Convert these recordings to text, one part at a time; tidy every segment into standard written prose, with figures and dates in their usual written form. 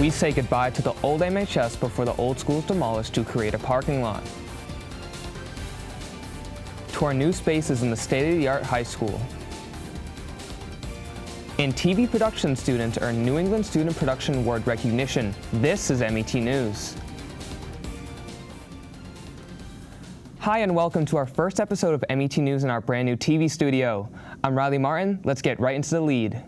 We say goodbye to the old MHS before the old school is demolished to create a parking lot. To our new spaces in the state-of-the-art high school. And TV production students earn New England Student Production Award recognition. This is MET News. Hi and welcome to our first episode of MET News in our brand new TV studio. I'm Riley Martin. Let's get right into the lead.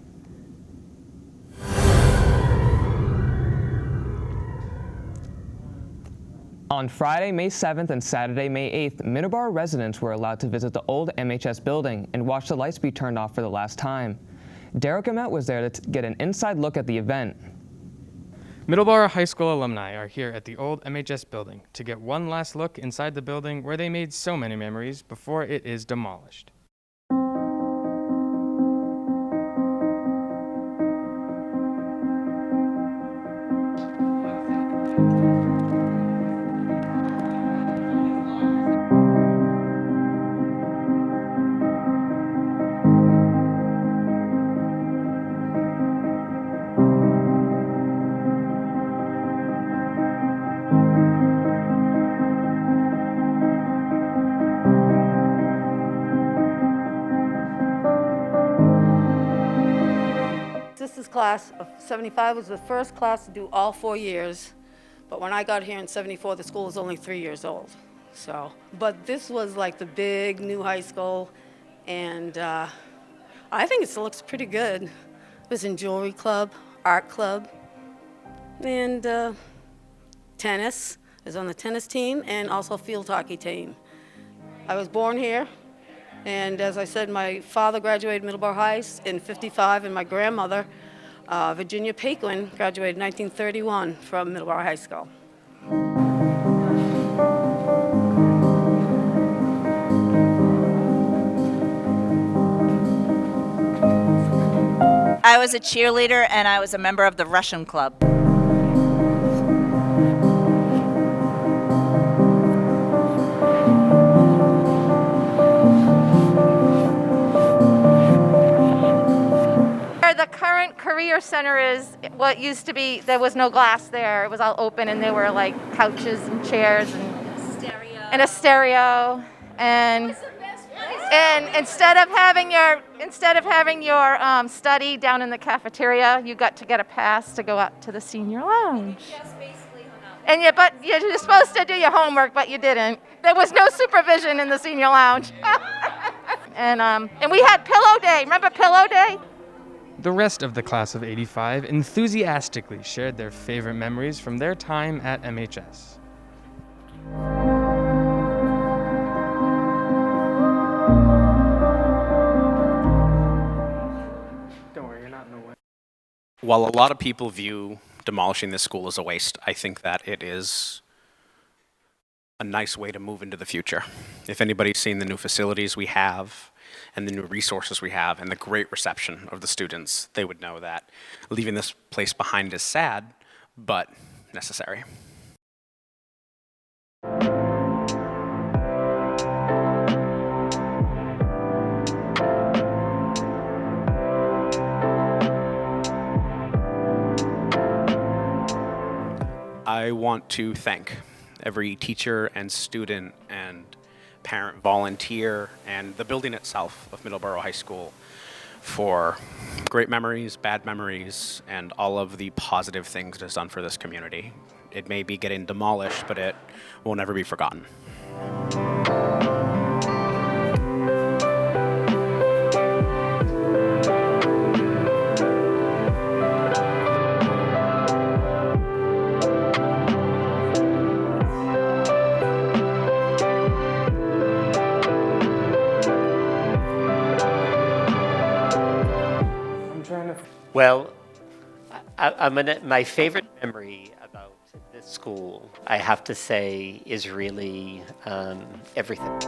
On Friday, May 7th and Saturday, May 8th, Middleborough residents were allowed to visit the old MHS building and watch the lights be turned off for the last time. Derek Amet was there to get an inside look at the event. Middleborough High School alumni are here at the old MHS building to get one last look inside the building where they made so many memories before it is demolished. This class of 75 was the first class to do all 4 years, but when I got here in 74, the school was only 3 years old. But this was like the big new high school, and I think it still looks pretty good. It was in jewelry club, art club, and tennis. I was on the tennis team and also field hockey team. I was born here, and as I said, my father graduated Middleborough High in '55, and my grandmother, Virginia Paquin, graduated in 1931 from Middleborough High School. I was a cheerleader and I was a member of the Russian club. The current career center is what used to be. There was no glass there. It was all open, and there were like couches and chairs and a stereo. And instead of having your study down in the cafeteria, you got to get a pass to go out to the senior lounge. And but you're supposed to do your homework, but you didn't. There was no supervision in the senior lounge. and we had pillow day. Remember pillow day? The rest of the class of '85 enthusiastically shared their favorite memories from their time at MHS. Don't worry, you're not in the way. While a lot of people view demolishing this school as a waste, I think that it is a nice way to move into the future. If anybody's seen the new facilities we have and the new resources we have and the great reception of the students, they would know that leaving this place behind is sad, but necessary. I want to thank every teacher and student and parent volunteer and the building itself of Middleborough High School for great memories, bad memories, and all of the positive things it has done for this community. It may be getting demolished, but it will never be forgotten. Well, my favorite memory about this school, I have to say, is really everything.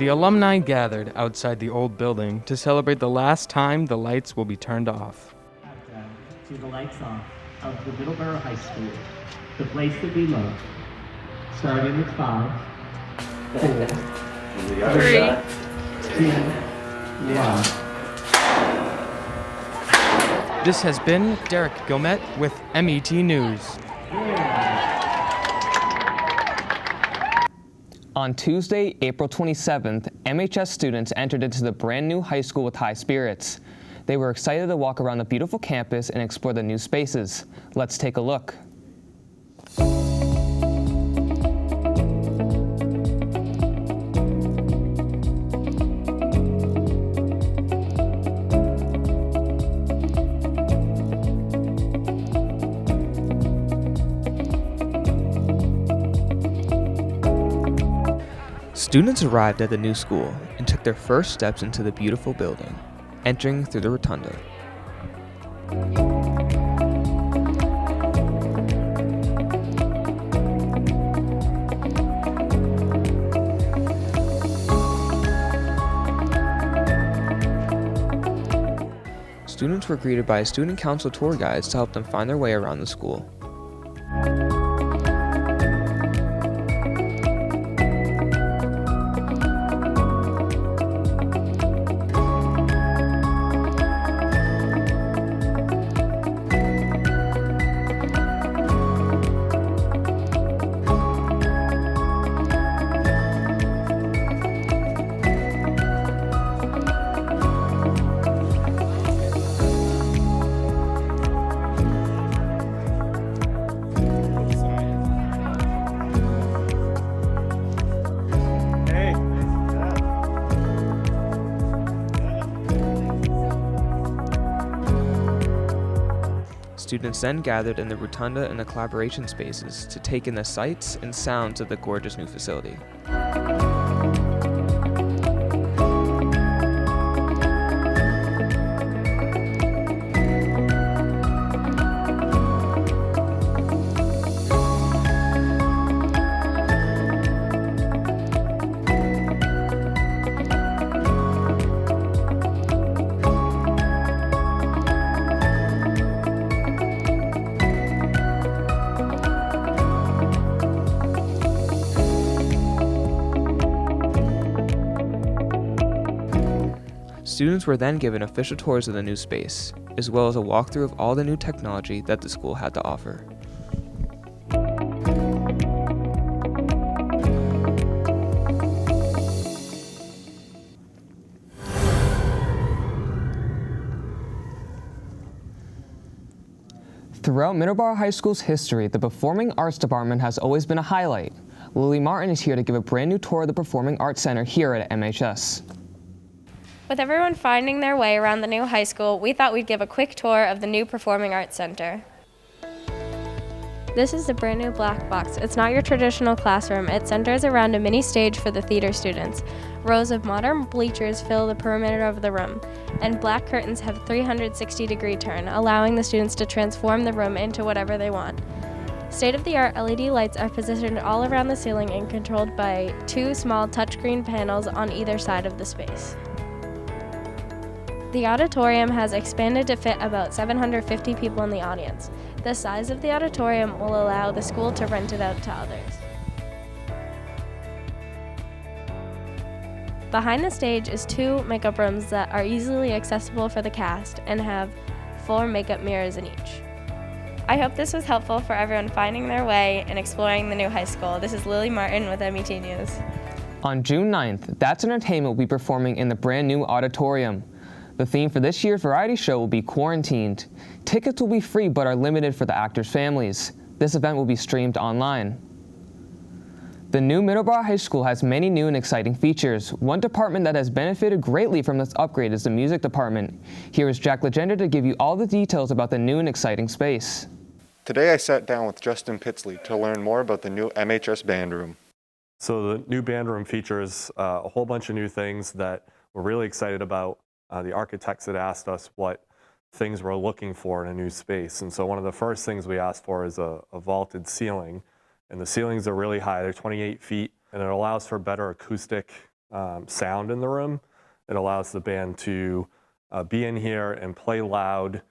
The alumni gathered outside the old building to celebrate the last time the lights will be turned off. Countdown to the lights off of the Middleborough High School, the place that we love. Starting with 5, 4, 3, 2, 1. This has been Derek Gilmet with MET News. On Tuesday, April 27th, MHS students entered into the brand new high school with high spirits. They were excited to walk around the beautiful campus and explore the new spaces. Let's take a look. Students arrived at the new school and took their first steps into the beautiful building, entering through the rotunda. Students were greeted by student council tour guides to help them find their way around the school. Students then gathered in the rotunda and the collaboration spaces to take in the sights and sounds of the gorgeous new facility. Students were then given official tours of the new space, as well as a walkthrough of all the new technology that the school had to offer. Throughout Middleborough High School's history, the Performing Arts Department has always been a highlight. Lily Martin is here to give a brand new tour of the Performing Arts Center here at MHS. With everyone finding their way around the new high school, we thought we'd give a quick tour of the new Performing Arts Center. This is the brand new black box. It's not your traditional classroom. It centers around a mini stage for the theater students. Rows of modern bleachers fill the perimeter of the room, and black curtains have a 360-degree turn, allowing the students to transform the room into whatever they want. State-of-the-art LED lights are positioned all around the ceiling and controlled by 2 small touchscreen panels on either side of the space. The auditorium has expanded to fit about 750 people in the audience. The size of the auditorium will allow the school to rent it out to others. Behind the stage is 2 makeup rooms that are easily accessible for the cast and have 4 makeup mirrors in each. I hope this was helpful for everyone finding their way and exploring the new high school. This is Lily Martin with MET News. On June 9th, That's Entertainment will be performing in the brand new auditorium. The theme for this year's variety show will be Quarantined. Tickets will be free but are limited for the actors' families. This event will be streamed online. The new Middleborough High School has many new and exciting features. One department that has benefited greatly from this upgrade is the music department. Here is Jack Legenda to give you all the details about the new and exciting space. Today I sat down with Justin Pitsley to learn more about the new MHS band room. So the new band room features a whole bunch of new things that we're really excited about. The architects had asked us what things we're looking for in a new space. And so one of the first things we asked for is a vaulted ceiling. And the ceilings are really high, they're 28 feet, and it allows for better acoustic sound in the room. It allows the band to be in here and play loud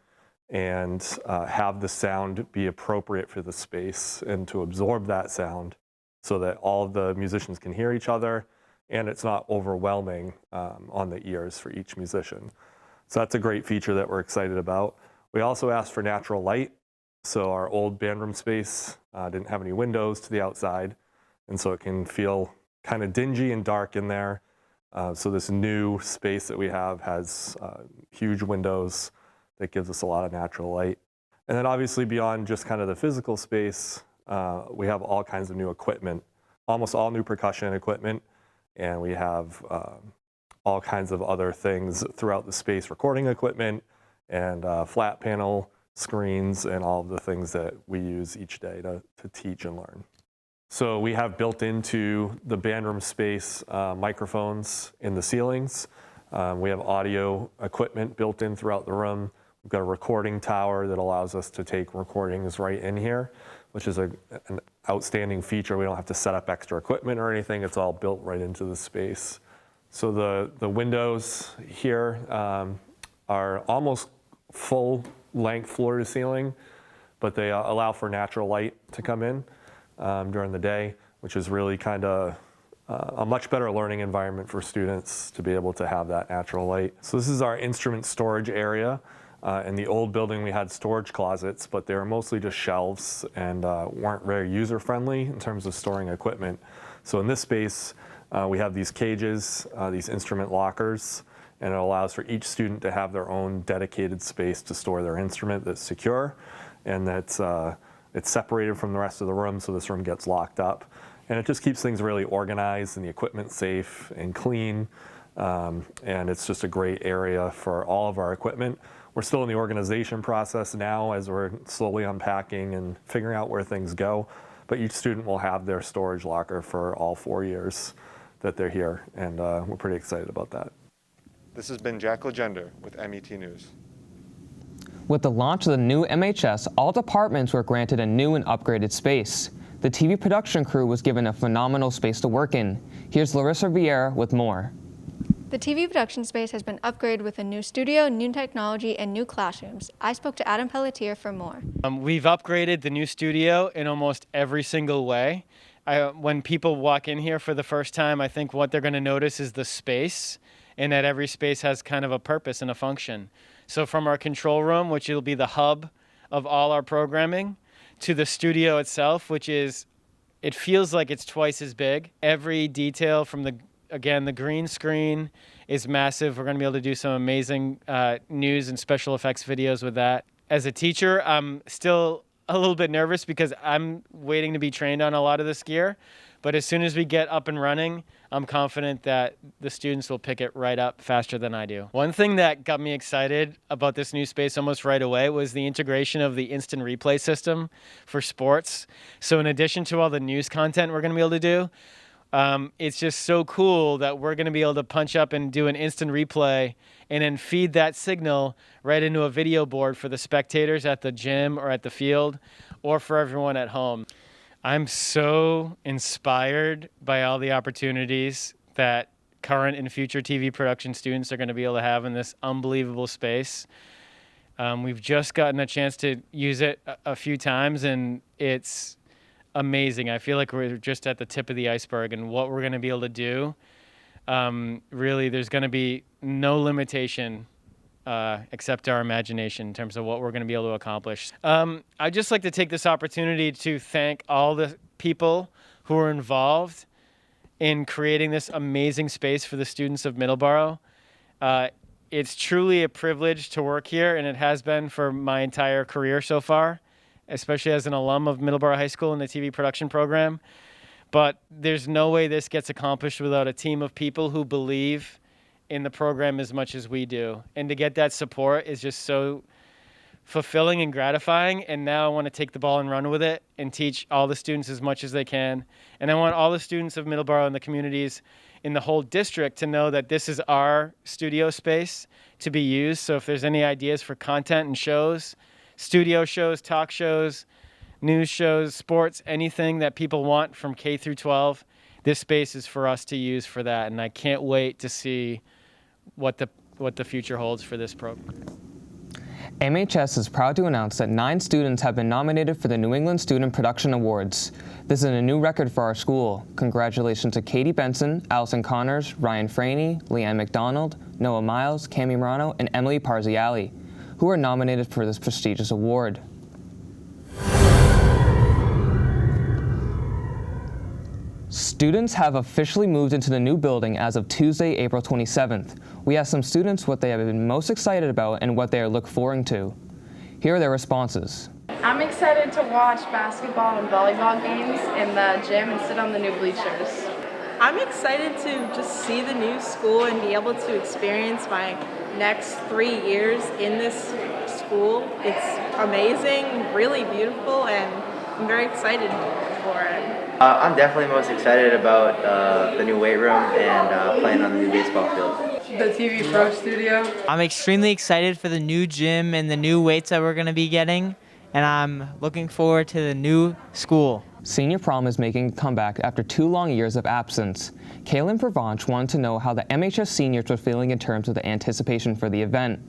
and have the sound be appropriate for the space and to absorb that sound so that all of the musicians can hear each other and it's not overwhelming on the ears for each musician. So that's a great feature that we're excited about. We also asked for natural light. So our old band room space didn't have any windows to the outside, and so it can feel kind of dingy and dark in there. So this new space that we have has huge windows that gives us a lot of natural light. And then obviously beyond just kind of the physical space, we have all kinds of new equipment, almost all new percussion equipment, and we have all kinds of other things throughout the space, recording equipment and flat panel screens and all of the things that we use each day to teach and learn. So we have built into the band room space microphones in the ceilings. We have audio equipment built in throughout the room. We've got a recording tower that allows us to take recordings right in here, which is an outstanding feature. We don't have to set up extra equipment or anything. It's all built right into the space. So the windows here are almost full length floor to ceiling, but they allow for natural light to come in during the day, which is really kind of a much better learning environment for students to be able to have that natural light. So this is our instrument storage area. In the old building, we had storage closets, but they were mostly just shelves and weren't very user-friendly in terms of storing equipment. So in this space, we have these cages, these instrument lockers, and it allows for each student to have their own dedicated space to store their instrument that's secure and that's it's separated from the rest of the room, so this room gets locked up. And it just keeps things really organized and the equipment safe and clean. And it's just a great area for all of our equipment. We're still in the organization process now as we're slowly unpacking and figuring out where things go. But each student will have their storage locker for all 4 years that they're here. And we're pretty excited about that. This has been Jack Legender with MET News. With the launch of the new MHS, all departments were granted a new and upgraded space. The TV production crew was given a phenomenal space to work in. Here's Larissa Vieira with more. The TV production space has been upgraded with a new studio, new technology, and new classrooms. I spoke to Adam Pelletier for more. We've upgraded the new studio in almost every single way. When people walk in here for the first time, I think what they're going to notice is the space, and that every space has kind of a purpose and a function. So from our control room, which will be the hub of all our programming, to the studio itself, which is, it feels like it's twice as big. Every detail from the green screen is massive. We're going to be able to do some amazing news and special effects videos with that. As a teacher, I'm still a little bit nervous because I'm waiting to be trained on a lot of this gear. But as soon as we get up and running, I'm confident that the students will pick it right up faster than I do. One thing that got me excited about this new space almost right away was the integration of the instant replay system for sports. So in addition to all the news content we're going to be able to do, it's just so cool that we're going to be able to punch up and do an instant replay and then feed that signal right into a video board for the spectators at the gym or at the field or for everyone at home. I'm so inspired by all the opportunities that current and future TV production students are going to be able to have in this unbelievable space. We've just gotten a chance to use it a few times, and it's amazing. I feel like we're just at the tip of the iceberg, and what we're going to be able to do, really, there's going to be no limitation except our imagination in terms of what we're going to be able to accomplish. I'd just like to take this opportunity to thank all the people who are involved in creating this amazing space for the students of Middleborough. It's truly a privilege to work here, and it has been for my entire career so far, especially as an alum of Middleborough High School in the TV production program. But there's no way this gets accomplished without a team of people who believe in the program as much as we do. And to get that support is just so fulfilling and gratifying. And now I want to take the ball and run with it and teach all the students as much as they can. And I want all the students of Middleborough and the communities in the whole district to know that this is our studio space to be used. So if there's any ideas for content and shows, studio shows, talk shows, news shows, sports, anything that people want from K through 12, this space is for us to use for that, and I can't wait to see what the future holds for this program. MHS is proud to announce that 9 students have been nominated for the New England Student Production Awards. This is a new record for our school. Congratulations to Katie Benson, Allison Connors, Ryan Franey, Leanne McDonald, Noah Miles, Cami Morano, and Emily Parziali, who are nominated for this prestigious award. Students have officially moved into the new building as of Tuesday, April 27th. We asked some students what they have been most excited about and what they are looking forward to. Here are their responses. I'm excited to watch basketball and volleyball games in the gym and sit on the new bleachers. I'm excited to just see the new school and be able to experience my next 3 years in this school. It's amazing, really beautiful, and I'm very excited for it. I'm definitely most excited about the new weight room and playing on the new baseball field. The TV Pro Studio. I'm extremely excited for the new gym and the new weights that we're going to be getting, and I'm looking forward to the new school. Senior prom is making a comeback after 2 long years of absence. Kaylin Provence wanted to know how the MHS seniors were feeling in terms of the anticipation for the event.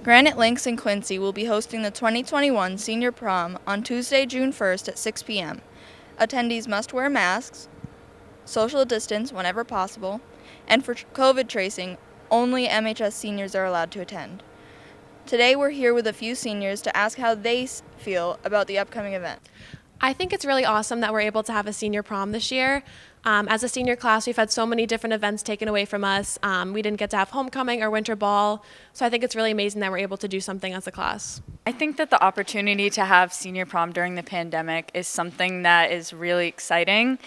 Granite Links in Quincy will be hosting the 2021 Senior Prom on Tuesday, June 1st at 6 p.m. Attendees must wear masks, social distance whenever possible, and for COVID tracing, only MHS seniors are allowed to attend. Today we're here with a few seniors to ask how they feel about the upcoming event. I think it's really awesome that we're able to have a senior prom this year. As a senior class, we've had so many different events taken away from us. We didn't get to have homecoming or winter ball, so I think it's really amazing that we're able to do something as a class. I think that the opportunity to have senior prom during the pandemic is something that is really exciting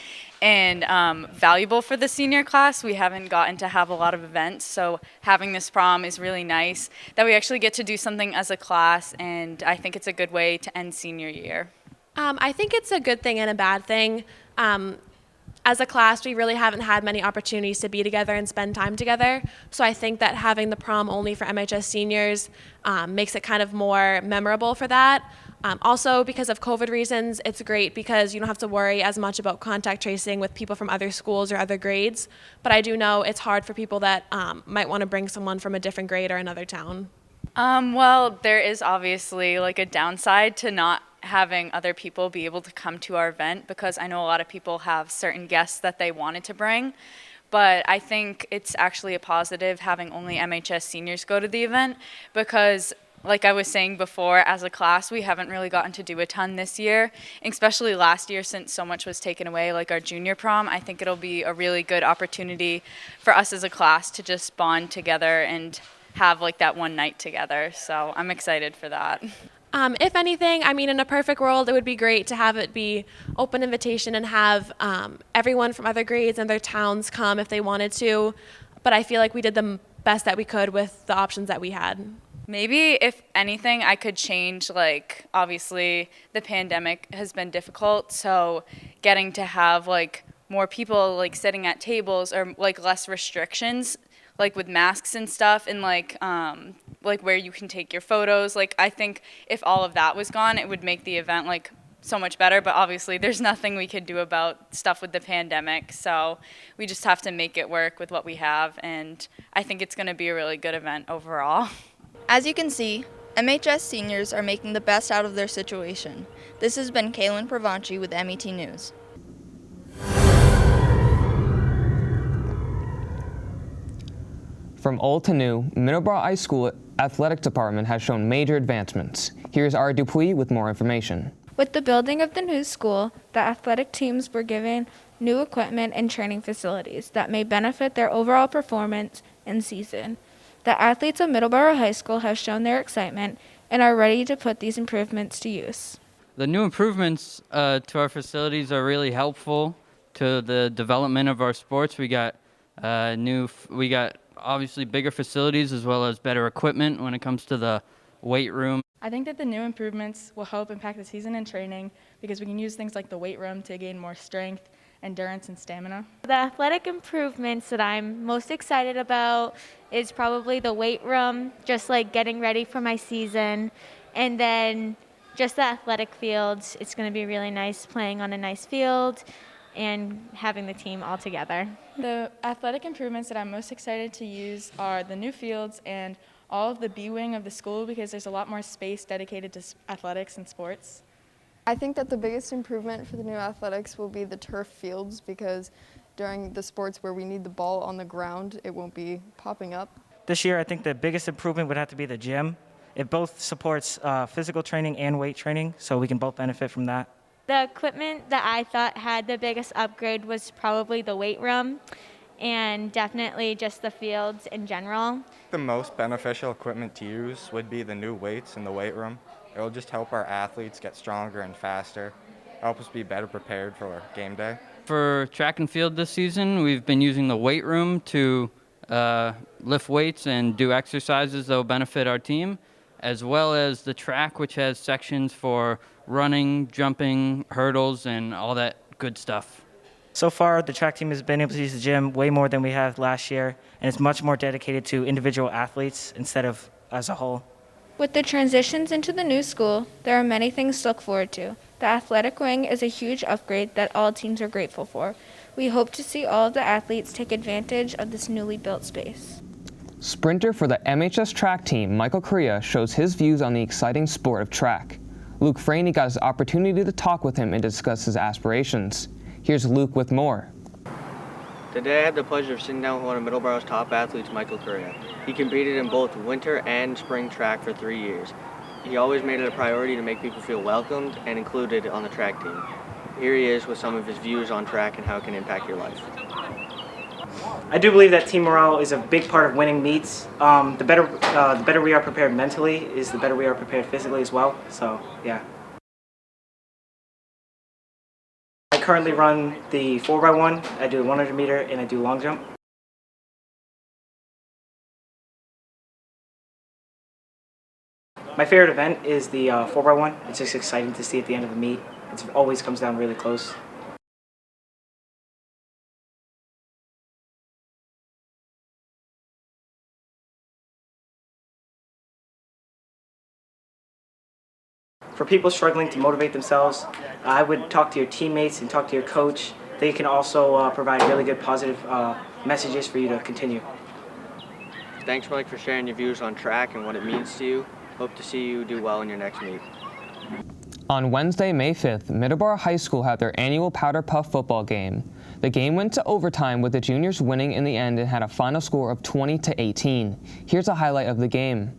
and valuable for the senior class. We haven't gotten to have a lot of events, so having this prom is really nice that we actually get to do something as a class, and I think it's a good way to end senior year. I think it's a good thing and a bad thing. As a class, we really haven't had many opportunities to be together and spend time together. So I think that having the prom only for MHS seniors makes it kind of more memorable for that. Also, because of COVID reasons, it's great because you don't have to worry as much about contact tracing with people from other schools or other grades. But I do know it's hard for people that might want to bring someone from a different grade or another town. Well, there is obviously like a downside to not having other people be able to come to our event, because I know a lot of people have certain guests that they wanted to bring, but I think it's actually a positive having only MHS seniors go to the event, because like I was saying before, as a class, we haven't really gotten to do a ton this year, especially last year since so much was taken away, like our junior prom. I think it'll be a really good opportunity for us as a class to just bond together and have like that one night together. So I'm excited for that. If anything, I mean, in a perfect world, it would be great to have it be open invitation and have everyone from other grades and other towns come if they wanted to. But I feel like we did the best that we could with the options that we had. Maybe, if anything, I could change, like, obviously the pandemic has been difficult, so getting to have like more people like sitting at tables or like less restrictions, like with masks and stuff, and like where you can take your photos. Like, I think if all of that was gone, it would make the event like so much better, but obviously there's nothing we could do about stuff with the pandemic, so we just have to make it work with what we have, and I think it's going to be a really good event overall. As you can see, MHS seniors are making the best out of their situation. This has been Kaylin Provence with MET News. From old to new, Middleborough High School Athletic Department has shown major advancements. Here's Ari Dupuis with more information. With the building of the new school, the athletic teams were given new equipment and training facilities that may benefit their overall performance and season. The athletes of Middleborough High School have shown their excitement and are ready to put these improvements to use. The new improvements to our facilities are really helpful to the development of our sports. We got obviously bigger facilities as well as better equipment when it comes to the weight room. I think that the new improvements will help impact the season and training because we can use things like the weight room to gain more strength, endurance, and stamina. The athletic improvements that I'm most excited about is probably the weight room, just like getting ready for my season, and then just the athletic fields. It's going to be really nice playing on a nice field. and having the team all together. The athletic improvements that I'm most excited to use are the new fields and all of the B wing of the school, because there's a lot more space dedicated to athletics and sports. I think that the biggest improvement for the new athletics will be the turf fields, because during the sports where we need the ball on the ground, it won't be popping up. This year, I think the biggest improvement would have to be the gym. It both supports physical training and weight training, so we can both benefit from that. The equipment that I thought had the biggest upgrade was probably the weight room and definitely just the fields in general. The most beneficial equipment to use would be the new weights in the weight room. It will just help our athletes get stronger and faster, help us be better prepared for game day. For track and field this season, we've been using the weight room to lift weights and do exercises that will benefit our team, as well as the track, which has sections for running, jumping, hurdles, and all that good stuff. So far, the track team has been able to use the gym way more than we have last year, and it's much more dedicated to individual athletes instead of as a whole. With the transitions into the new school, there are many things to look forward to. The athletic wing is a huge upgrade that all teams are grateful for. We hope to see all of the athletes take advantage of this newly built space. Sprinter for the MHS track team, Michael Correa, shows his views on the exciting sport of track. Luke Franey got his opportunity to talk with him and discuss his aspirations. Here's Luke with more. Today I had the pleasure of sitting down with one of Middleborough's top athletes, Michael Correa. He competed in both winter and spring track for 3 years. He always made it a priority to make people feel welcomed and included on the track team. Here he is with some of his views on track and how it can impact your life. I do believe that team morale is a big part of winning meets. The better we are prepared mentally is the better we are prepared physically as well. So, yeah. I currently run the 4x1. I do 100 meter and I do long jump. My favorite event is the 4x1. It's just exciting to see at the end of the meet. It always comes down really close. For people struggling to motivate themselves, I would talk to your teammates and talk to your coach. They can also provide really good positive messages for you to continue. Thanks, Mike, for sharing your views on track and what it means to you. Hope to see you do well in your next meet. On Wednesday, May 5th, Middleborough High School had their annual Powder Puff football game. The game went to overtime with the juniors winning in the end and had a final score of 20-18. Here's a highlight of the game.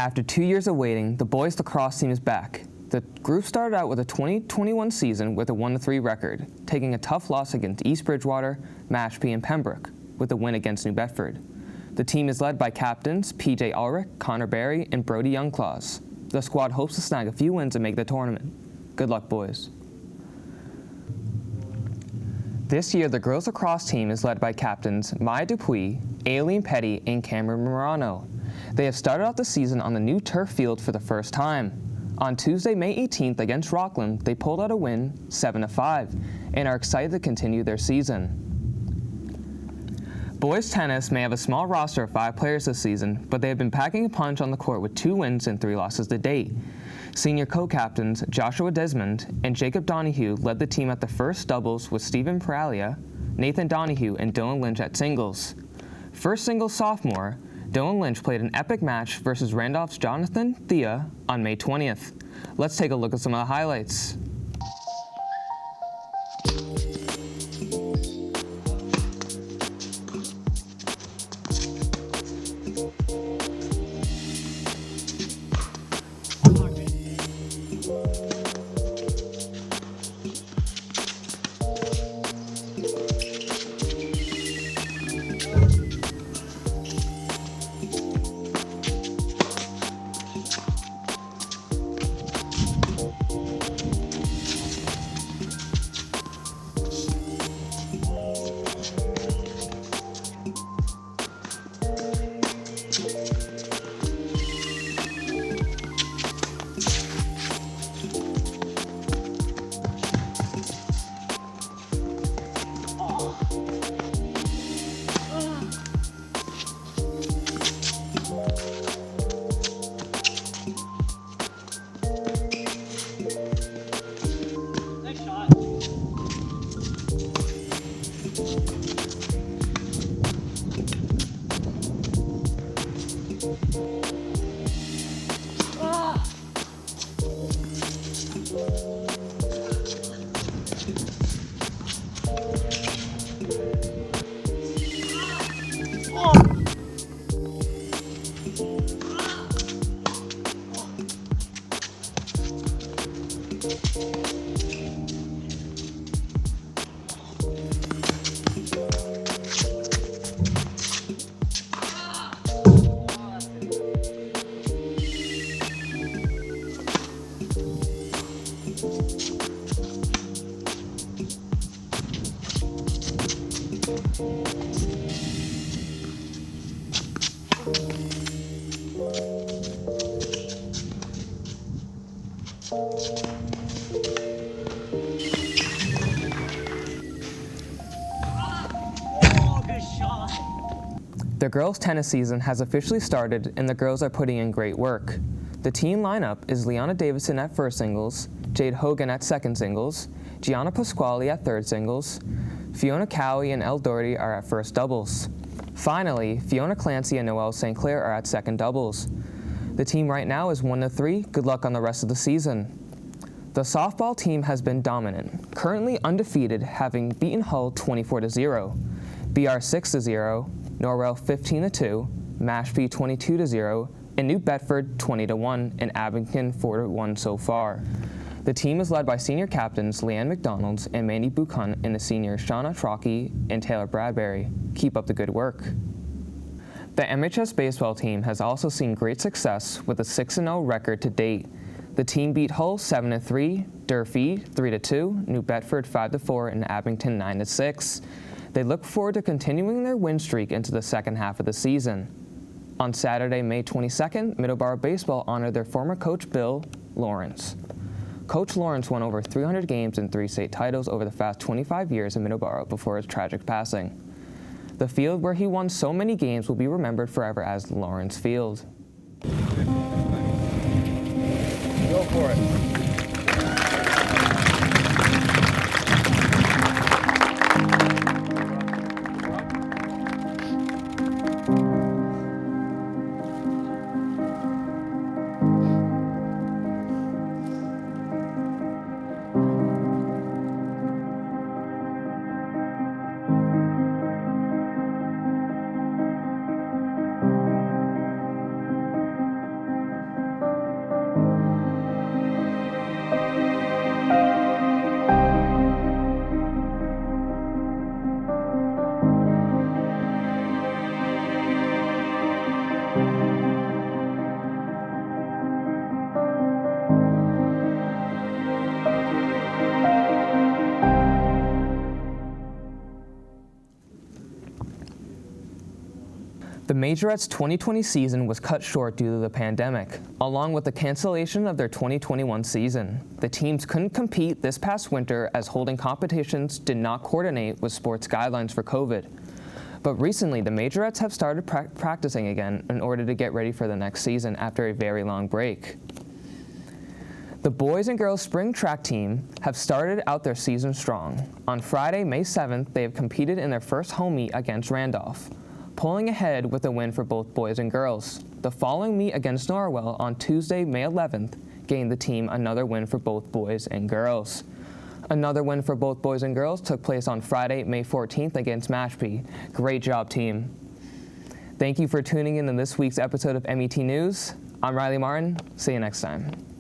After 2 years of waiting, the boys lacrosse team is back. The group started out with a 2021 season with a 1-3 record, taking a tough loss against East Bridgewater, Mashpee, and Pembroke, with a win against New Bedford. The team is led by captains PJ Ulrich, Connor Berry, and Brody Youngclaws. The squad hopes to snag a few wins and make the tournament. Good luck, boys. This year, the girls lacrosse team is led by captains Maya Dupuis, Aileen Petty, and Cameron Morano. They have started out the season on the new turf field for the first time. On Tuesday, May 18th against Rockland, they pulled out a win, 7-5, and are excited to continue their season. Boys tennis may have a small roster of 5 players this season, but they have been packing a punch on the court with 2 wins and 3 losses to date. Senior co-captains Joshua Desmond and Jacob Donahue led the team at the first doubles with Stephen Pralia, Nathan Donahue, and Dylan Lynch at singles. First singles sophomore, Dylan Lynch played an epic match versus Randolph's Jonathan Thea on May 20th. Let's take a look at some of the highlights. The girls' tennis season has officially started, and the girls are putting in great work. The team lineup is Liana Davidson at first singles, Jade Hogan at second singles, Gianna Pasquale at third singles, Fiona Cowie and Elle Doherty are at first doubles. Finally, Fiona Clancy and Noelle St. Clair are at second doubles. The team right now is 1-3. Good luck on the rest of the season. The softball team has been dominant, currently undefeated, having beaten Hull 24-0, BR 6-0, Norwell 15-2, Mashpee 22-0, and New Bedford 20-1, and Abington 4-1 so far. The team is led by senior captains Leanne McDonalds and Mandy Buchan and the seniors Shauna Trockey and Taylor Bradbury. Keep up the good work. The MHS baseball team has also seen great success with a 6-0 record to date. The team beat Hull 7-3, Durfee 3-2, New Bedford 5-4, and Abington 9-6. They look forward to continuing their win streak into the second half of the season. On Saturday, May 22nd, Middleborough Baseball honored their former coach Bill Lawrence. Coach Lawrence won over 300 games and 3 state titles over the past 25 years in Middleborough before his tragic passing. The field where he won so many games will be remembered forever as Lawrence Field. Go for it. Majorettes' 2020 season was cut short due to the pandemic, along with the cancellation of their 2021 season. The teams couldn't compete this past winter as holding competitions did not coordinate with sports guidelines for COVID. But recently, the Majorettes have started practicing again in order to get ready for the next season after a very long break. The boys and girls spring track team have started out their season strong. On Friday, May 7th, they have competed in their first home meet against Randolph, pulling ahead with a win for both boys and girls. The following meet against Norwell on Tuesday, May 11th, gained the team another win for both boys and girls. Another win for both boys and girls took place on Friday, May 14th against Mashpee. Great job, team. Thank you for tuning in to this week's episode of MET News. I'm Riley Martin. See you next time.